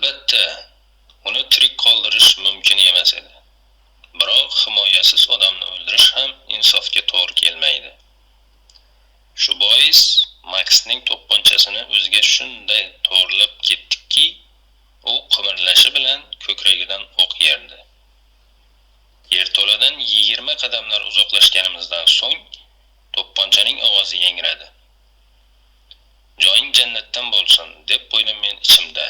Albatta, uni tirik qoldirish mumkin emas edi. Biroq himoyasiz odamni o'ldirish ham insofga to'g'ri kelmaydi. Shu bois Maksning to'pponchasini o'ziga shunday to'g'rilab ketdiki, u qimirlashi bilan ko'kragidan o'q yerdi. Yerto'ladan 20 qadamlar uzoqlashganimizdan so'ng to'pponchaning ovozi yangradi. "Joying jannatdan bo'lsin", deb qo'ydim men ichimda.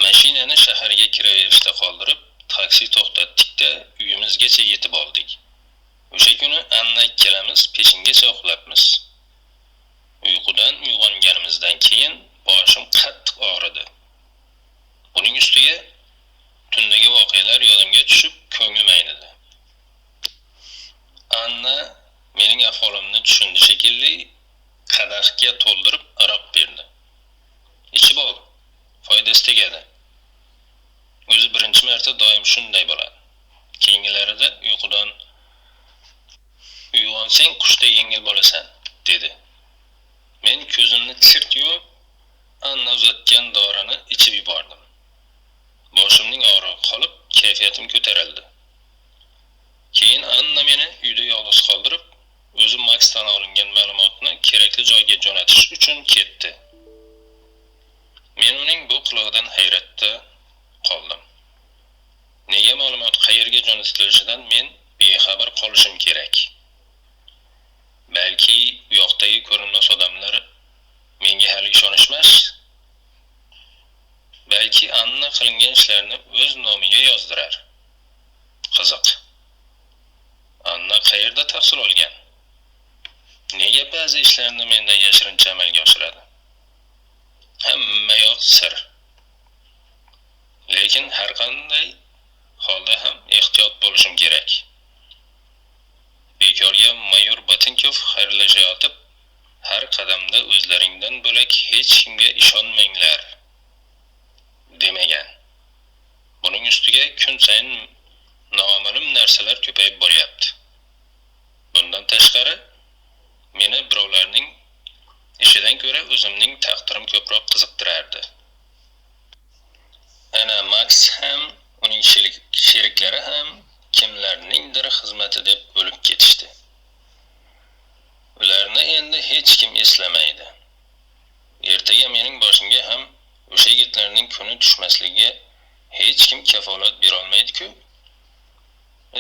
Mashinani shaharga kiraverishda qoldirib, taksi to'xtatdik-da, uyimizgacha yetib oldik. O'sha kuni Anna ikkalamiz peshingacha uxlabmiz. Uyqudan uyg'onganimizdan keyin boshim qattiq og'ridi. Buning ustiga tundagi voqealar yodimga tushib, ko'nglim aynidi. Anna mening ahvolimni tushundi shekilli, qadahga to'ldirib aroq berdi. "Ichib ol, foydasi tegadi. O'zi birinchi marta doim shunday bo'ladi. Keyingilarida uyqudan uyg'onsang qushday yengil bo'lasan", dedi. Men ko'zimni chirt yumib, Anna uzatgan dorini ichib yubordim. Boshimning og'rig'i qolib, kayfiyatim ko'tarildi. Keyin Anna meni uyda yolg'iz qoldirib, o'zi Maksdan olingan ma'lumotni kerakli joyga jo'natish uchun ketdi. Men uning bu qilig'idan hayratda qoldim. Nega ma'lumot qayerga jo'natilishidan men bexabar qolishim kerak? Balki u yoqdagi ko'rinmas odamlar menga hali ishonishmas. Balki Anna qilingan ishlarni o'z nomiga yozdirar. Qiziq. Anna qayerda tahsil olgan? Nega ba'zi ishlarni mendan yashirincha amalga oshiradi? Hamma yoq sir. Lekin har qanday holda ham ehtiyot bo'lishim kerak. Bekorga mayor Botinkov xayrlashayotib, har qadamda o'zlaringdan bo'lak hech kimga ishonmanglar demagan. Buning ustiga kun sayin noma'lum narsalar ko'payib boryapti. Bundan tashqari, meni birovlarning ishidan ko'ra o'zimning taqdirim ko'proq qiziqtirardi. Ana Maks ham, uning sheriklari ham kimlarningdir xizmati deb o'lib ketishdi. Ularni endi hech kim eslamaydi. Ertaga mening boshimga ham o'sha yigitlarning kuni tushmasligiga hech kim kafolat bera olmaydi-ku.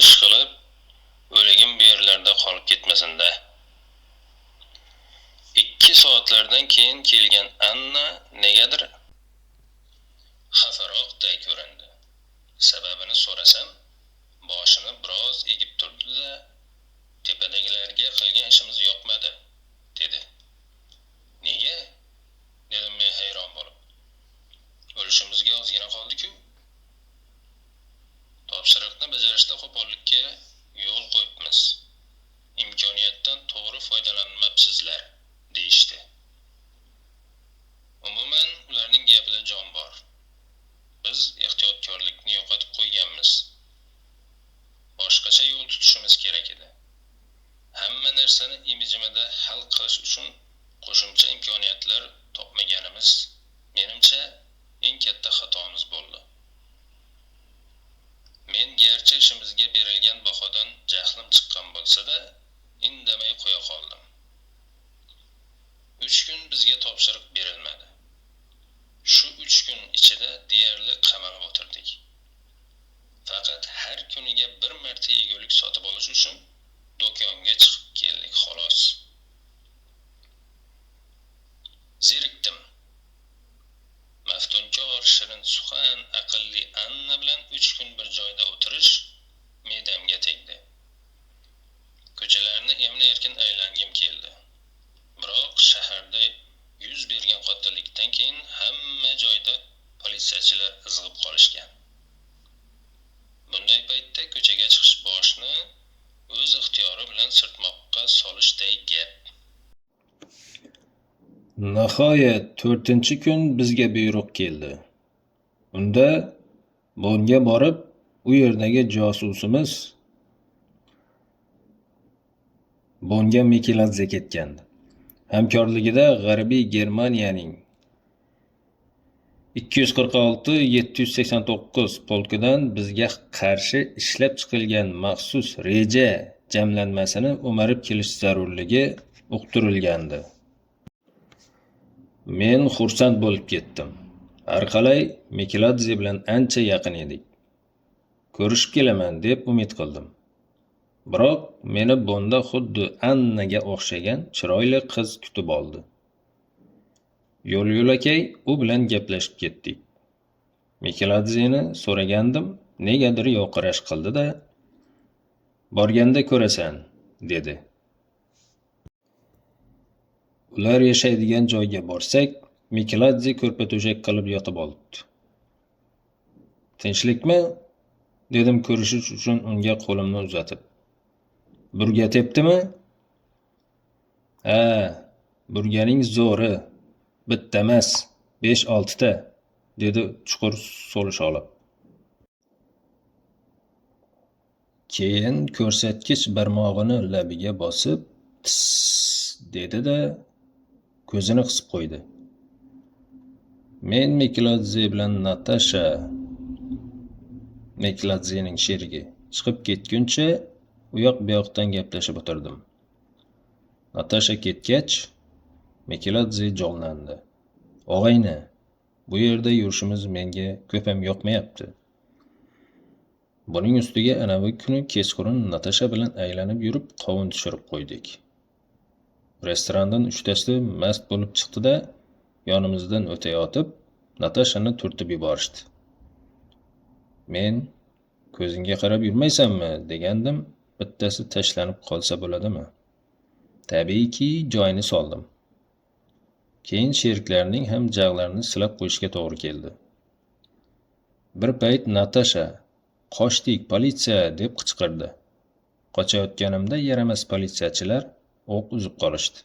Ish qilib, o'ligim bu yerlarda qolib ketmasin-da. 2 soatlardan keyin kelgan Anna negadir xafaroqday ko'rindi. Sababini so'rasam, boshini biroz egib turdi-da, "Tepadagilarga qilgan ishimiz yoqmadi", dedi. "Nega?" dedim men hayron bo'lib. "O'lishimizga ozgina qoldi-ku. Topshiriqni bajarishda qo'pollikka yo'l qo'yibmiz. Imkoniyatdan to'g'ri foydalanmabsizlar", deyishdi. Umuman ularning gapida jon bor. Biz ehtiyotkorlikni yo'qotib qo'yganmiz. Boshqacha yo'l tutishimiz kerak edi. Hamma narsani imijimida hal qilish uchun qo'shimcha imkoniyatlar topmaganimiz menimcha eng katta xatomiz bo'ldi. Men garchi ishimizga berilgan bahodan jahlim chiqqan bo'lsa-da, indamay qo'ya qoldim. 3 kun bizga topshiriq berilmadi. Shu 3 kun ichida deyarli qamalib o'tirdik. Faqat har kuniga bir marta yegulik sotib olish uchun do'konga chiqib keldik xolos. Zerikdim. Maftunkor, shirin suxan, aqlli Anna bilan 3 kun bir joyda o'tirish me'damga tegdi. Ko'chalarni emni-erkin aylangim keldi. Biroq shaharda yuz bergan qotillikdan keyin hamma joyda politsiyachilar izg'ib qolishgan. Bunday paytda ko'chaga chiqish boshni o'z ixtiyori bilan sirtmoqqa solishday gap. Nihoyat 4-kun bizga buyruq keldi. Unda Bonga borib, u yerdagi josusimiz Bonga Mikeladze ketgandi. Hamkorligida G'arbiy Germaniyaning 246-789 polkidan bizga qarshi ishlab chiqilgan maxsus reja jamlanmasini o'marib kelish zarurligi uqtirilgandi. Men xursand bo'lib ketdim. Har qalay Mikeladze bilan ancha yaqin edik. Ko'rishib kelaman deb umid qildim. Biroq meni bunda xuddi Annaga o'xshagan chiroyli qiz kutib oldi. Yo'l-yo'lakay u bilan gaplashib ketdik. Mikeladzeni so'ragandim, negadir yoqirash qildi-da, "Borganda ko'rasan", dedi. Ular yashaydigan joyga borsak, Mikeladze ko'rpa-to'shak qilib yotib olibdi. "Tinchlikmi?" dedim ko'rishish uchun unga qo'limni uzatib. "Burga tepdimi?" "Ha, burganing zo'ri. Bitta emas, 5-6 ta", dedi chuqur so'lish olib. Keyin ko'rsatkich barmog'ini labiga bosib, "Ts" dedi-da, ko'zini qisib qo'ydi. Men Mikeladze bilan Natasha, Mikeladzening sherigi, chiqib ketguncha u yoq bu yoqdan gaplashib o'tirdim. Natasha ketgach, Mikeladze jonlandi. "Og'ayni, bu yerda yurishimiz menga ko'p ham yoqmayapti. Buning ustiga anavi kuni kechqurun Natasha bilan aylanib yurib qovun tushirib qo'ydik. Restorandan 3tasi mast bo'lib chiqdi-da, yonimizdan o'tayotib, Natashani turtib yuborishdi. Men "Ko'zingga qarab yurmaysanmi?" degandim, bittasi tashlanib qolsa bo'ladimi? Tabiiyki, joyini soldim. Keyin sheriklarning ham jag'larini silab qo'yishga to'g'ri keldi. Bir payt Natasha "Qochdik, politsiya!" deb qichqirdi. Qochayotganimda yaramas politsiyachilar o'q uzib qolishdi.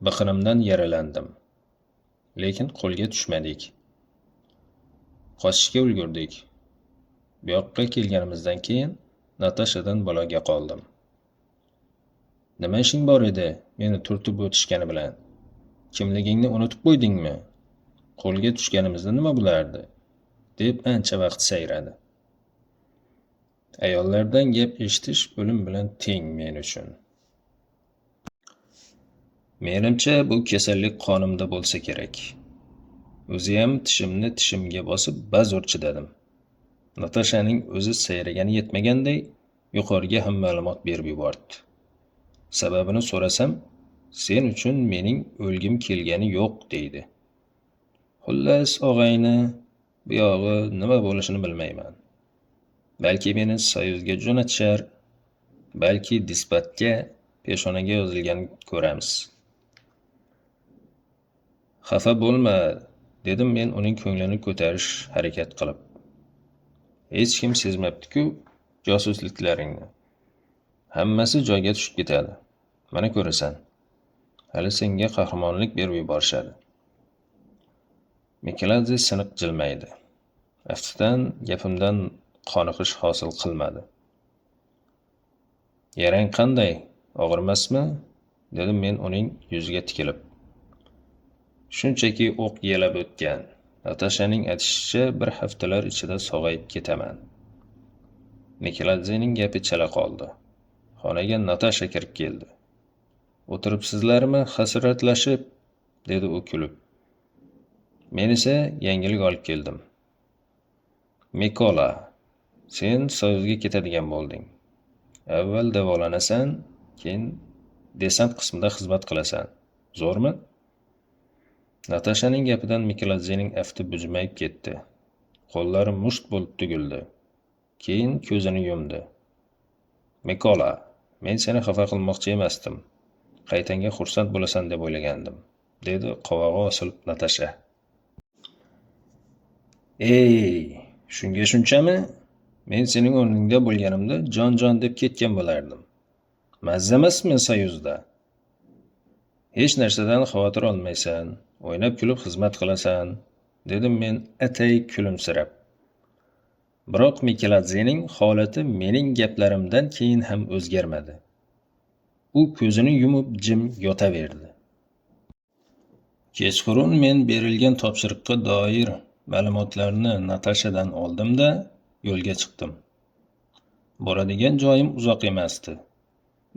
Biqinimdan yaralandim. Lekin qo'lga tushmadik. Qochishga ulgurdik. Bu yoqqa kelganimizdan keyin Natashadan baloga qoldim. "Nima ishing bor edi meni turtib o'tishgani bilan? Kimligingni unutib qo'ydingmi? Qo'lga tushganimizda nima bo'lardi?" deb ancha vaqt sayradi. Ayollardan gap eshitish o'lim bilan teng men uchun. Menimcha bu kasallik qonimda bo'lsa kerak. O'ziyam tishimni tishimga bosib bazo'r chidadim. Natashaning o'zi sayragani yetmaganday yuqoriga ham ma'lumot berib yubordi. Sababini so'rasam, "Sen uchun mening o'lgim kelgani yo'q", deydi. Xullas, og'ayni, bu yog'i nima bo'lishini bilmayman. Balki meni Soyuzga jo'natishar, balki dispatga peshonaga yozilgan ko'ramiz. "Xafa bo'lma", dedim men uning ko'nglini ko'tarish harakat qilib. "Hech kim sezmabdi-ku josusliklaringni. Hammasi joyga tushib ketadi. Mana ko'rasan. Hali senga qahramonlik berib yuborishadi." Mikeladze siniq jilmaydi. Aftidan gapimdan qoniqish hosil qilmadi. "Yarang qanday? Og'irmasmi?" dedim men uning yuziga tikilib. "Shunchaki o'q yelab o'tgan. Natashaning aytishicha, bir haftalar ichida sog'ayib ketaman." Mikeladzening gapi chala qoldi. Xonaga Natasha kirib keldi. "O'tiribsizlarmi hasratlashib?" dedi u kulib. Men esa yangilik olib keldim. "Mikola, sen Soyuzga ketadigan bo'lding. Avval davolanasan, keyin desant qismida xizmat qilasan. Zo'rmi?" Natashaning gapidan Mikeladzening afti bujmayib ketdi. Qo'llari musht bo'lib tugildi. Keyin ko'zini yumdi. "Mikola, men seni xafa qilmoqchi emasdim. Qaytanga xursand bo'lasan deb o'ylagandim", dedi qovog'i osilib Natasha. "Ey, shunga shunchami? Men sening o'rningda bo'lganimda jon deb ketgan bo'lardim. Mazza emasmi Soyuzda? Hech narsadan xavotir olmaysan, o'ynab kulib xizmat qilasan", dedim men atay kulimsirab. Biroq Mikeladzening holati mening gaplarimdan keyin ham o'zgarmadi. U ko'zini yumib jim yotaverdi. Kechqurun men berilgan topshiriqqa doir ma'lumotlarni Natashadan oldim-da, yo'lga chiqdim. Boradigan joyim uzoq emasdi.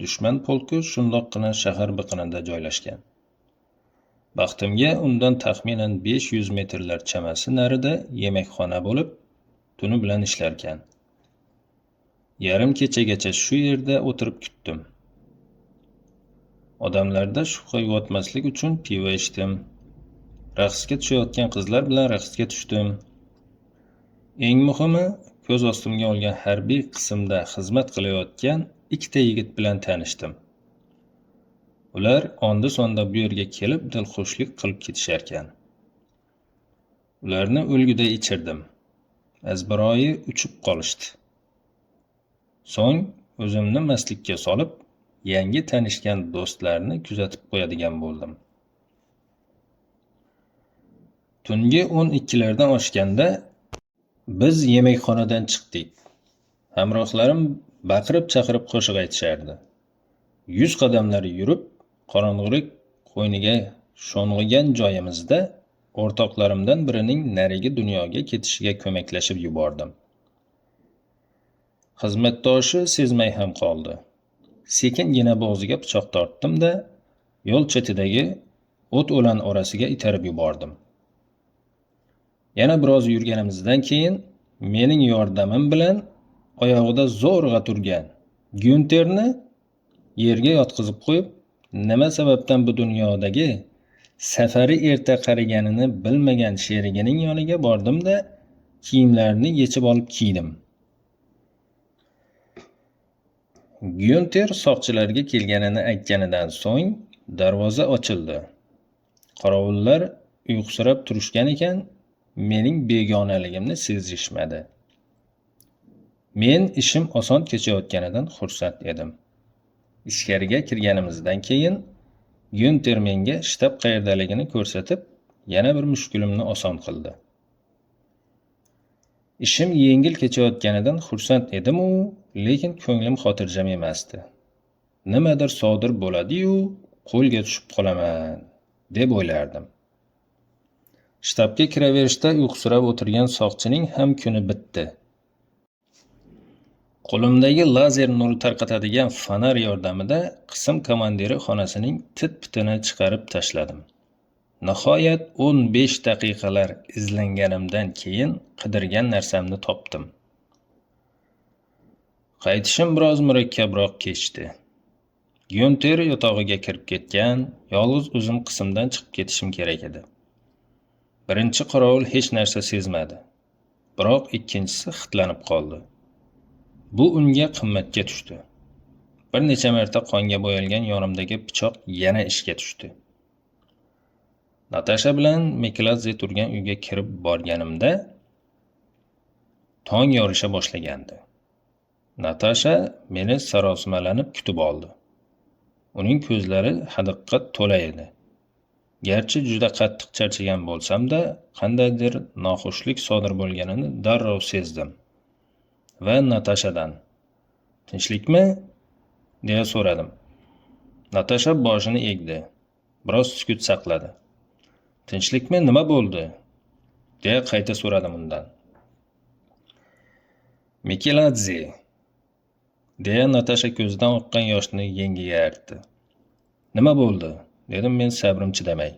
Dushman polki shundoqqina shahar biqinida joylashgan. Baxtimga undan taxminan 500 metrlar chamasi narida yemakxona bo'lib, tuni bilan ishlarkan. Yarim kechagacha shu yerda o'tirib kutdim. Odamlarda shubha uyg'otmaslik uchun pivo ichdim. Raqsga tushayotgan qizlar bilan raqsga tushdim. Eng muhimi, ko'z ostimga olgan harbiy qismda xizmat qilayotgan ikkita yigit bilan tanishdim. Ular onda-sonda bu yerga kelib dilxushlik qilib ketisharkan. Ularni o'lguday ichirdim. Azbaroyi uchib qolishdi. So'ng o'zimni mastlikka solib, yangi tanishgan do'stlarni kuzatib qo'yadigan bo'ldim. Tungi 12lardan oshganda biz yemekxonadan chiqdik. Hamrohlarim baqirib-chaqirib qo'shiq aytishardi. 100 qadamlar yurib, qorong'ulik qo'yniga sho'ng'igan joyimizda o'rtoqlarimdan birining narigi dunyoga ketishiga ko'maklashib yubordim. Xizmatdoshi sezmay ham qoldi. Sekingina bo'g'ziga pichoq tortdim-da, yo'l chetidagi o't-o'lan orasiga itarib yubordim. Yana biroz yurganimizdan keyin mening yordamim bilan oyog'ida zo'rg'a turgan Gyunterni yerga yotqizib qo'yib, nima sababdan bu dunyodagi safari erta qariganini bilmagan sherigining yoniga bordim-da, kiyimlarini yechib olib kiydim. Gyunter soqchilarga kelganini aytganidan so'ng darvoza ochildi. Qorovullar uyqusirab turishgan ekan, mening begonaligimni sezishmadi. Men ishim oson kechayotganidan xursand edim. Ichkariga kirganimizdan keyin Gyunter menga shtab qayerdaligini ko'rsatib, yana bir mushkulimni oson qildi. Ishim yengil kechayotganidan xursand edim-u, lekin ko'nglim xotirjam emasdi. Nimadir sodir bo'ladi-yu, qo'lga tushib qolaman, deb o'ylardim. Shtabga kiraverishda uyqusirab o'tirgan soqchining ham kuni bitdi. Qo'limdagi lazer nuri tarqatadigan fonar yordamida qism komandiri xonasining tit-pitini chiqarib tashladim. Nihoyat 15 daqiqalar izlanganimdan keyin qidirgan narsamni topdim. Qaytishim biroz murakkabroq kechdi. Gyunter yotog'iga kirib ketgan, yolg'iz o'zim qismdan chiqib ketishim kerak edi. Birinchi qorovul hech narsa sezmadi. Biroq ikkinchisi xitlanib qoldi. Bu unga qimmatga tushdi. Bir necha marta qonga bo'yalgan yonimdagi pichoq yana ishga tushdi. Natasha bilan Mikeladze turgan uyga kirib borganimda tong yorisha boshlagandi. Natasha meni sarosimalanib kutib oldi. Uning ko'zlari hadiqqa to'la edi. Garchi juda qattiq charchagan bo'lsam-da, qandaydir noxushlik sodir bo'lganini darrov sezdim. Va Natashadan "Tinchlikmi?" deya so'radim. Natasha boshini egdi. Biroz sukut saqladi. "Tinchlikmi, nima bo'ldi?" deya qayta so'radim undan. "Mikeladze", deya Natasha ko'zidan oqqan yoshni yengiga artdi. "Nima bo'ldi?" dedim men sabrim chidamay.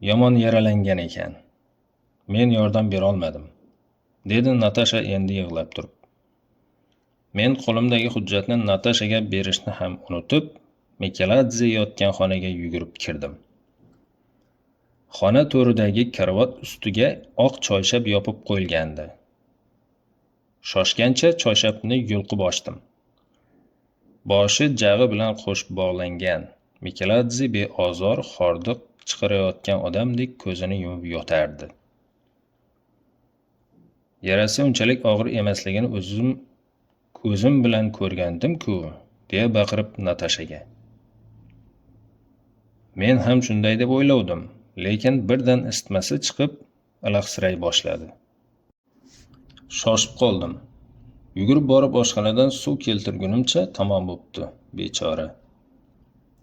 "Yomon yaralangan ekan. Men yordam bera olmadim", dedi Natasha endi yig'lab turib. Men qo'limdagi hujjatni Natashaga berishni ham unutib, Mikeladze yotgan xonaga yugurib kirdim. Xona to'ridagi karavot ustiga oq choyshab yopib qo'yilgandi. Shoshgancha choyshabni yulqib ochdim. Boshi jag'i bilan qo'shib bog'langan Mikeladze beozor hordiq chiqarayotgan odamdek ko'zini yumib yotardi. Yarasi unchalik og'ir emasligini o'zim ko'zim bilan ko'rgandim-ku, deya baqirib Natashaga. Men ham shunday deb o'ylovdim, lekin birdan isitmasi chiqib, alahsiray boshladi. Shoshib qoldim. Yugurib borib oshxonadan suv keltirgunimcha tamom bo'pti, bechora,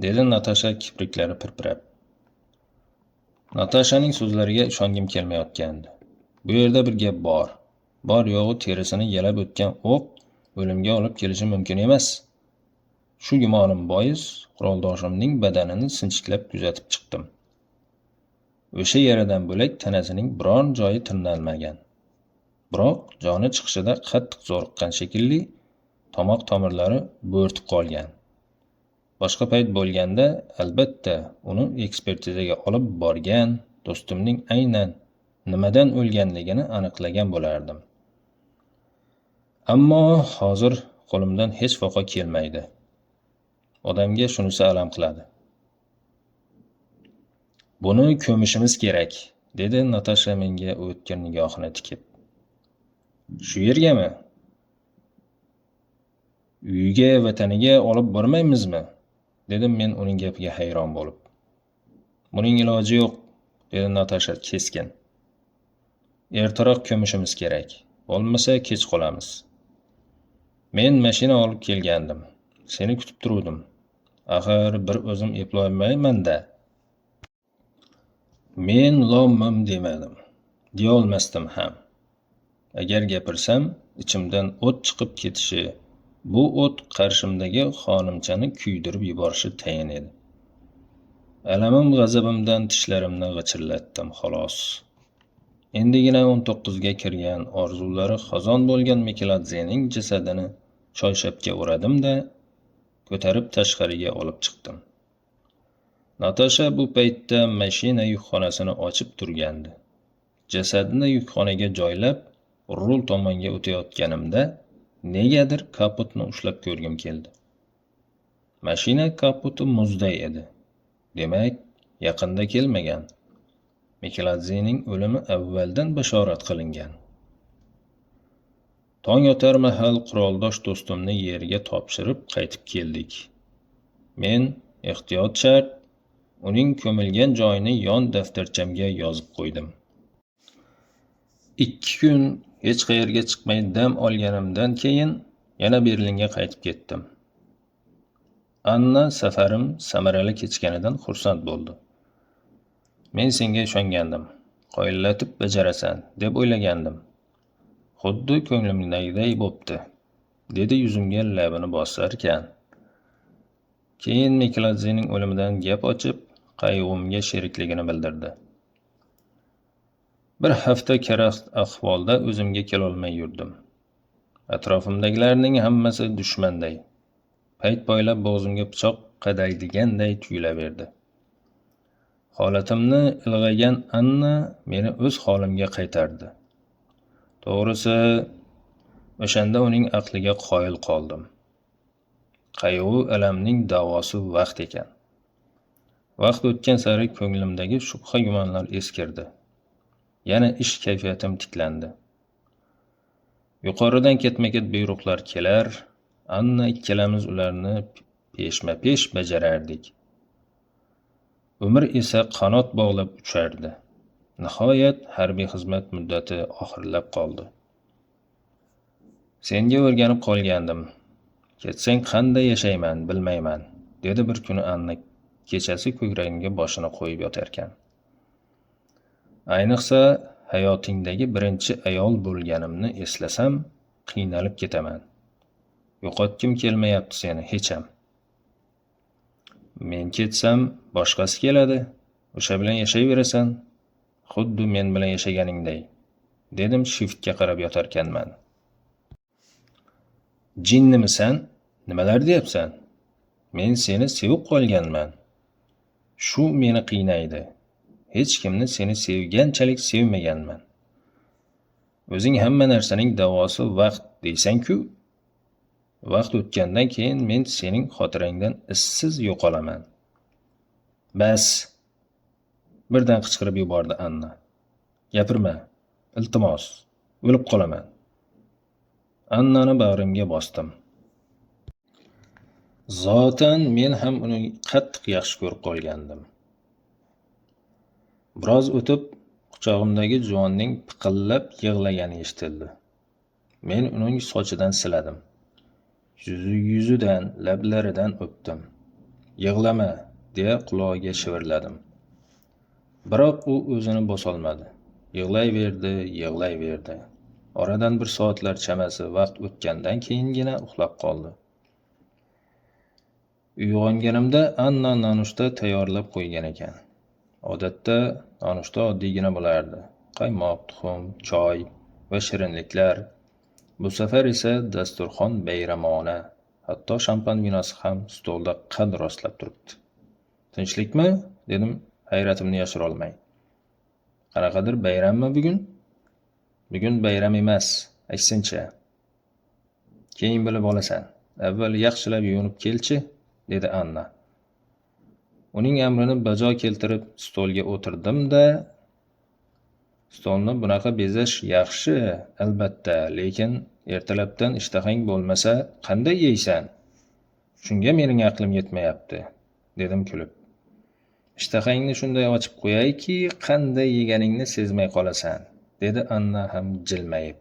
dedi Natasha kipriklari pirpirab. Natashaning so'zlariga ishongim kelmayotgandi. Bu yerda bir gap bor. Bor yo'g'i terisini yalab o'tgan o'q o'limga olib kelishi mumkin emas. Shu gumonim bois quroldoshimning badanini sinchiklab kuzatib chiqdim. O'sha yeridan bo'lak tanasining biron joyi tirnalmagan. Biroq joni chiqishida qattiq zo'riqqan shekilli tomoq tomirlari bo'rtib qolgan. Boshqa payt bo'lganda albatta uni ekspertizaga olib borgan, do'stimning aynan nimadan o'lganligini aniqlagan bo'lardim. Ammo hozir qo'limdan hech voqa kelmaydi. Odamga shunisi alam qiladi. Buni ko'mishimiz kerak, dedi Natasha menga o'tkir nigohini tikib. Shu yergami? Uyiga, vataniga olib bormaymizmi? Dedim men uning gapiga hayron bo'lib. Buning iloji yo'q, dedi Natasha keskin. Ertaroq ko'mishimiz kerak. Bo'lmasa kech qolamiz. Men mashina olib kelgandim. Seni kutib turdim. Axir bir o'zim eplolmayman-da. Men lommim demadim. Deyolmasdim ham. Agar gapirsam, ichimdan o't chiqib ketishi, bu o't qarshimdagi xonimchani kuydirib yuborishi tayin edi. Alamim g'azabimdan tishlarimni g'achirlatdim xolos. Endigina 19 ga kirgan, orzulari xazon bo'lgan Mikeladzening jasadini choyshapga o'radim-da, ko'tarib tashqariga olib chiqdim. Natasha bu paytda mashina yukxonasini ochib turgandi. Jasadni yukxonaga joylab, rul tomonga o'tayotganimda negadir kapotni ushlab ko'rgim keldi. Mashina kapoti muzday edi. Demak, yaqinda kelmagan. Mikeladzening o'limi avvaldan bashorat qilingan. Tong otar mahal quroldosh do'stimni yerga topshirib qaytib keldik. Men ehtiyot shart uning ko'milgan joyini yon daftarchamga yozib qo'ydim. 2 kun hech qayerga chiqmay dam olganimdan keyin yana Berlinga qaytib ketdim. Anna safarim samarali kechganidan xursand bo'ldi. Men senga ishongandim. Qoyillatib bajarasan deb o'ylagandim. Xuddi ko'nglimdagiday bo'pti, dedi yuzimga labini bosarkan. Keyin Mikeladzening o'limidan gap ochib, qayg'umga sherikligini bildirdi. Bir hafta karaxt ahvolda o'zimga kelolmay yurdim. Atrofimdagilarning hammasi dushmanday. Payt poylab bo'g'zimga pichoq qadaydiganday tuyulaverdi. Holatimni ilg'agan Anna meni o'z holimga qaytardi. To'g'risi, o'shanda uning aqliga qoyil qoldim. Qayg'u alamning davosi vaqt ekan. Vaqt o'tgan sari ko'nglimdagi shubha gumonlar eskirdi. Yana ish kayfiyatim tiklandi. Yuqoridan ketma-ket buyruqlar kelar, Anna ikkalamiz ularni peshma-pesh bajarardik. Umr esa qanot bog'lab uchardi. Nihoyat harbiy xizmat muddati oxirlab qoldi. Senga o'rganib qolgandim. Ketsang qanday yashayman, bilmayman, dedi bir kuni Anna kechasi ko'kragimga boshini qo'yib yotarkan. Ayniqsa, hayotingdagi birinchi ayol bo'lganimni eslasam, qiynalib ketaman. Yo'qotgim kelmayapti seni hech ham. Men ketsam, boshqasi keladi. O'sha bilan yashayverasan. Xuddi men bilan yashaganingday, dedim shiftga qarab yotarkanman. Jinnimisan? Nimalar deyapsan? Men seni sevib qolganman. Shu meni qiynaydi. Hech kimni seni sevganchalik sevmaganman. O'zing hamma narsaning davosi vaqt deysan-ku. Vaqt o'tgandan keyin men sening xotirangdan izsiz yo'qolaman. Bas! Birdan qichqirib yubordi Anna. Gapirma, iltimos, o'lib qolaman. Annani bag'rimga bosdim. Zotan men ham uni qattiq yaxshi ko'rib qolgandim. Biroz o'tib, quchog'imdagi juvonning piqillab yig'lagani eshitildi. Men uning sochidan siladim. Yuzidan, lablaridan o'pdim. Yig'lama, deya qulog'iga shivirladim. Biroq u o'zini bosolmadi. Yig'layverdi. Oradan bir soatlar chamasi vaqt o'tgandan keyingina uxlab qoldi. Uyg'onganimda Anna nonushta tayyorlab qo'ygan ekan. Odatda nonushta oddiygina bo'lardi. Qaymoq, tuxum, choy va shirinliklar. Bu safar esa dasturxon bayramona. Hatto shampan vinosi ham stolda qad rostlab turibdi. Tinchlikmi? Dedim hayratimni yashira olmay. Qanaqadir bayrammi bugun? Bugun bayram emas, aksincha. Keyin bilib olasan. Avval yaxshilab yuvinib kelchi, dedi Anna. Uning amrini bajo keltirib stolga o'tirdim-da, stolni bunaqa bezash yaxshi, albatta, lekin ertalabdan ishtahang bo'lmasa qanday yeysan? Shunga mening aqlim yetmayapti, dedim kulib. Ishtahangni shunday ochib qo'yayki, qanday yeganingni sezmay qolasan, dedi Anna ham jilmayib.